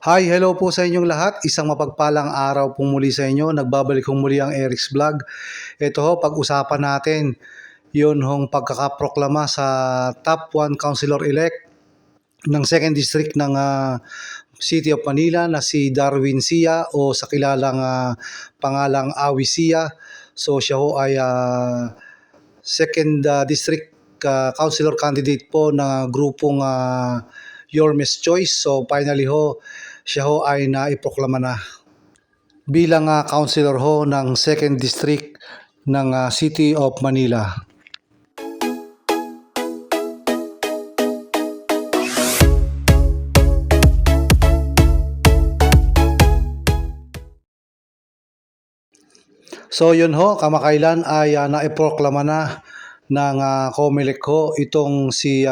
Hi, hello po sa inyong lahat. Isang mapagpalang araw po muli sa inyo. Nagbabalik hong muli ang Eric's Vlog. Ito ho, pag-usapan natin yun hong pagkakaproklama sa top 1 councilor-elect ng 2nd District ng City of Manila na si Darwin Sia o sa kilalang pangalang Awi Sia. So siya ho ay 2nd District councilor candidate po ng grupong Yormes Choice. So finally ho, siya ho ay naiproklama na bilang councilor ho ng 2nd District ng City of Manila. So yun ho, kamakailan ay naiproklama na ng COMELEC ho itong si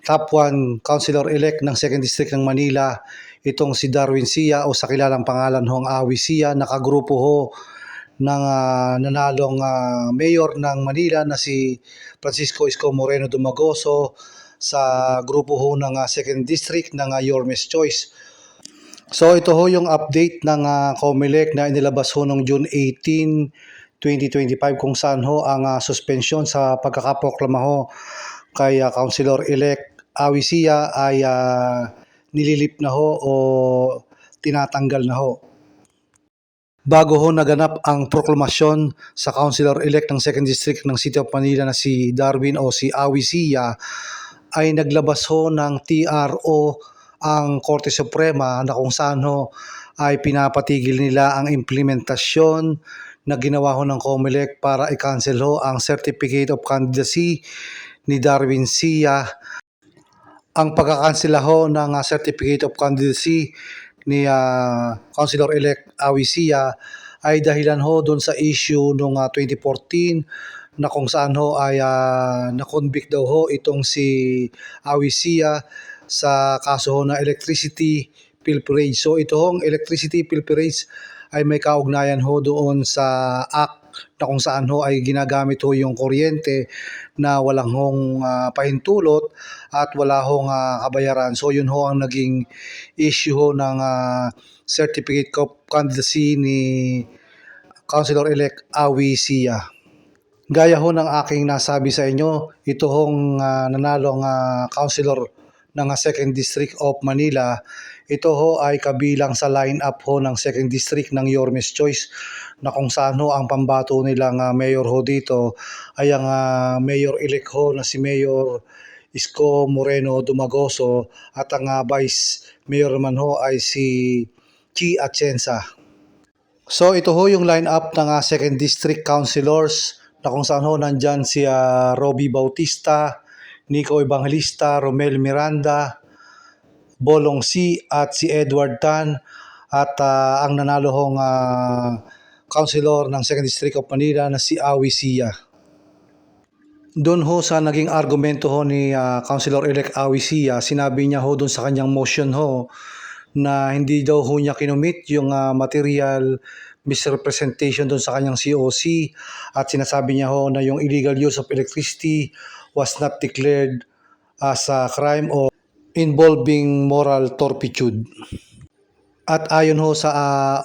top 1 councilor-elect ng 2nd District ng Manila, itong si Darwin Sia o sa kilalang pangalan hong Awi Sia. Nakagrupo ho ng nanalong mayor ng Manila na si Francisco Isko Moreno Dumagoso sa grupo ho ng 2nd District ng Yormes Choice. So ito ho yung update ng COMELEC na inilabas ho noong June 18, 2025 kung saan ho ang suspension sa pagkakaproklama ho kay Councilor-elect Awi Sia ay nililip na ho o tinatanggal na ho. Bago ho naganap ang proklamasyon sa Councilor-elect ng 2nd District ng City of Manila na si Darwin o si Awi Sia, ay naglabas ho ng TRO ang Korte Suprema na kung saan ho ay pinapatigil nila ang implementasyon na ginawa ho ng COMELEC para i-cancel ho ang Certificate of Candidacy ni Darwin Sia. Ang pagkakansela ho ng Certificate of Candidacy ni Councilor-elect Awi Sia ay dahilan ho doon sa issue noong 2014 na kung saan ho ay na-convict daw ho itong si Awi Sia sa kaso ho ng electricity pilferage. So ito hong electricity pilferage ay may kaugnayan ho doon sa act na kung saan ho ay ginagamit ho yung kuryente na walang hong pahintulot at wala hong kabayaran. So yun ho ang naging issue ho ng Certificate of Candidacy ni Councilor-elect Awi Sia. Gaya ho ng aking nasabi sa inyo, ito hong nanalong councilor ng 2nd District of Manila, ito ho ay kabilang sa line-up ho ng 2nd District ng Yormes Choice na kung saan ho ang pambato nilang mayor ho dito ay ang mayor-elect ho na si Mayor Isko Moreno Dumagoso at ang vice mayor naman ho ay si Chi Atienza. So ito ho yung line-up ng 2nd District Councilors na kung saan ho nandyan si Roby Bautista, Nico Evangelista, Romel Miranda, Bolong C at si Edward Tan at ang nanalo hong councilor ng 2nd District of Manila na si Awi Sia. Doon ho sa naging argumento ho ni Councilor-elect Awi Sia, sinabi niya ho doon sa kanyang motion ho na hindi daw ho niya kinumit yung material misrepresentation doon sa kanyang COC at sinasabi niya ho na yung illegal use of electricity was not declared as a crime or involving moral turpitude. At ayon ho sa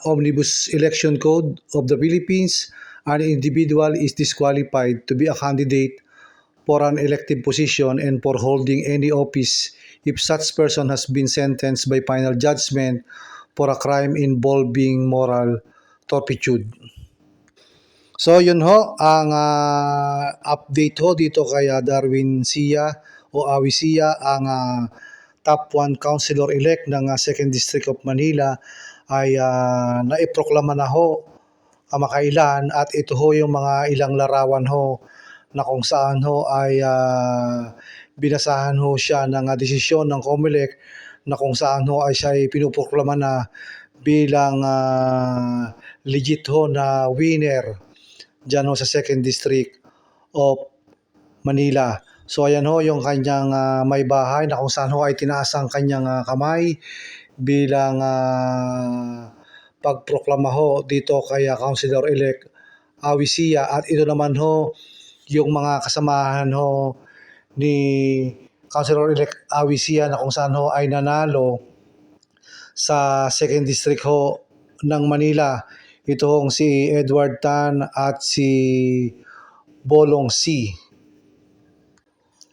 Omnibus Election Code of the Philippines, an individual is disqualified to be a candidate for an elective position and for holding any office if such person has been sentenced by final judgment for a crime involving moral turpitude. So yun ho ang update ho dito kay Darwin Sia o Awi Sia, ang top 1 councilor-elect ng 2nd District of Manila ay naiproklama na ho kamakailan at ito ho yung mga ilang larawan ho na kung saan ho ay binasahan ho siya ng desisyon ng COMELEC na kung saan ho ay siya ay pinuproklama na bilang legit ho na winner dyan ho sa 2nd District of Manila. So ayan ho yung kanyang may bahay na kung saan ho ay tinaas ang kanyang kamay bilang pagproklama ho dito kay Councilor-elect Awi Sia. At ito naman ho yung mga kasamahan ho ni Councilor-elect Awi Sia na kung saan ho ay nanalo sa 2nd District ho ng Manila. Ito hong si Edward Tan at si Bolong C.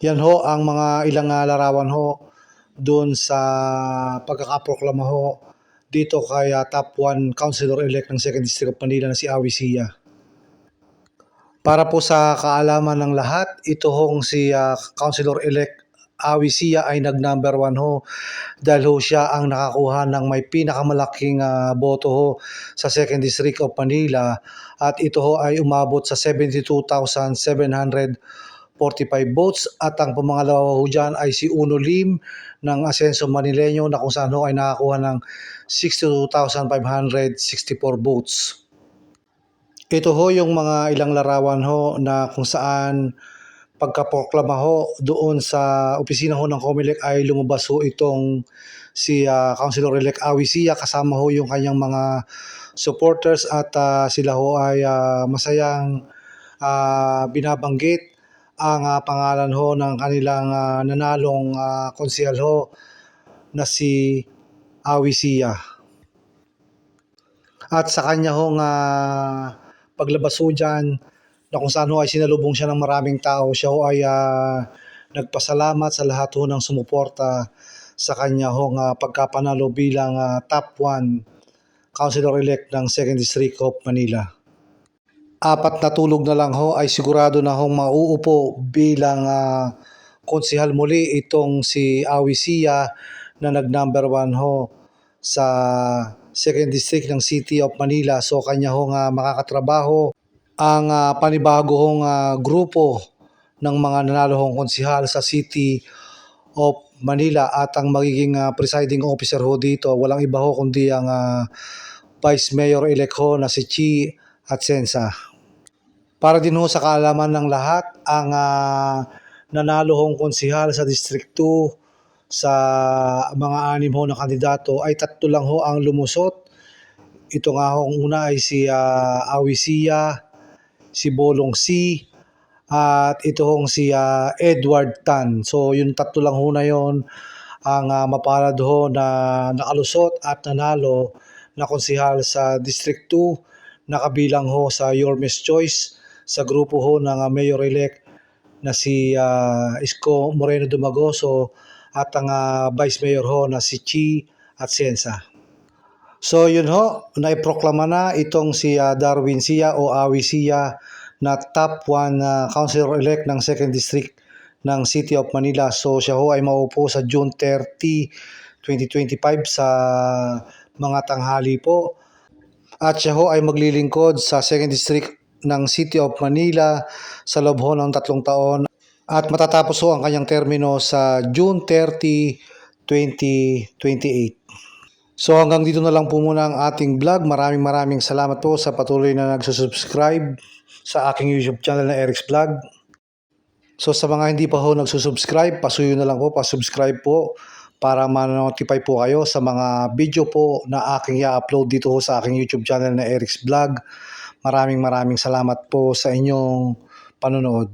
Yan ho ang mga ilang larawan ho doon sa pagkakaproklama ho dito kay top 1 Councilor-elect ng 2nd District of Manila na si Awi Sia. Para po sa kaalaman ng lahat, ito hong si Councilor-elect Awi Sia ay nag-number 1 ho dahil ho siya ang nakakuha ng may pinakamalaking boto ho sa 2nd District of Manila at ito ho ay umabot sa 72,745 votes at ang pumangalawa ho dyan ay si Uno Lim ng Asenso Manileño na kung saan ho ay nakakuha ng 62,564 votes. Ito ho yung mga ilang larawan ho na kung saan pagkaproklama ho doon sa opisina ho ng COMELEC ay lumabas ho itong si Councilor-elect Awi Sia kasama ho yung kanyang mga supporters at sila ho ay masayang binabanggit ang pangalan ho ng kanilang nanalong konsehal ho na si Awi Sia. At sa kanya hong paglabas ho dyan na kung saan ho ay sinalubong siya ng maraming tao, siya ho ay nagpasalamat sa lahat ho ng sumuporta sa kanya hong pagkapanalo bilang top 1 Councilor-elect ng 2nd District of Manila. 4 na tulog na lang ho ay sigurado na hong mauupo bilang konsehal muli itong si Awi Sia na nag-number 1 ho sa 2nd District ng City of Manila. So kanya hong makakatrabaho ang panibago hong grupo ng mga nanalo hong konsehal sa City of Manila at ang magiging presiding officer ho dito walang iba ho kundi ang Vice Mayor-elect ho na si Chi Atienza. Para din ho sa kaalaman ng lahat, ang nanalo hong konsehal sa District 2 sa mga 6 ho na kandidato ay 3 lang ho ang lumusot. Ito nga ho, ang una ay si Awi Sia, si Bolong C, at ito hong si Edward Tan. So yung 3 lang ho na yon ang mapalad ho na nakalusot at nanalo na konsehal sa District 2 na kabilang ho sa Yormes Choice sa grupo ho ng Mayor-elect na si Isko Moreno Dumagoso at ang Vice Mayor ho na si Chi Atienza. So yun ho, naiproklama na itong si Darwin Sia o Awi Sia na top 1 Councilor-elect ng 2nd District ng City of Manila. So siya ho ay mauupo sa June 30, 2025 sa mga tanghali po. At siya ho ay maglilingkod sa 2nd District ng City of Manila sa loob ho ng 3 taon at matatapos ho ang kanyang termino sa June 30, 2028. So hanggang dito na lang po muna ang ating vlog. Maraming salamat po sa patuloy na nagsusubscribe sa aking YouTube channel na Eric's Vlog. So sa mga hindi pa ho nagsusubscribe, pasuyo na lang po, pasubscribe po para ma-notify po kayo sa mga video po na aking i-upload dito ho sa aking YouTube channel na Eric's Vlog. Maraming salamat po sa inyong panonood.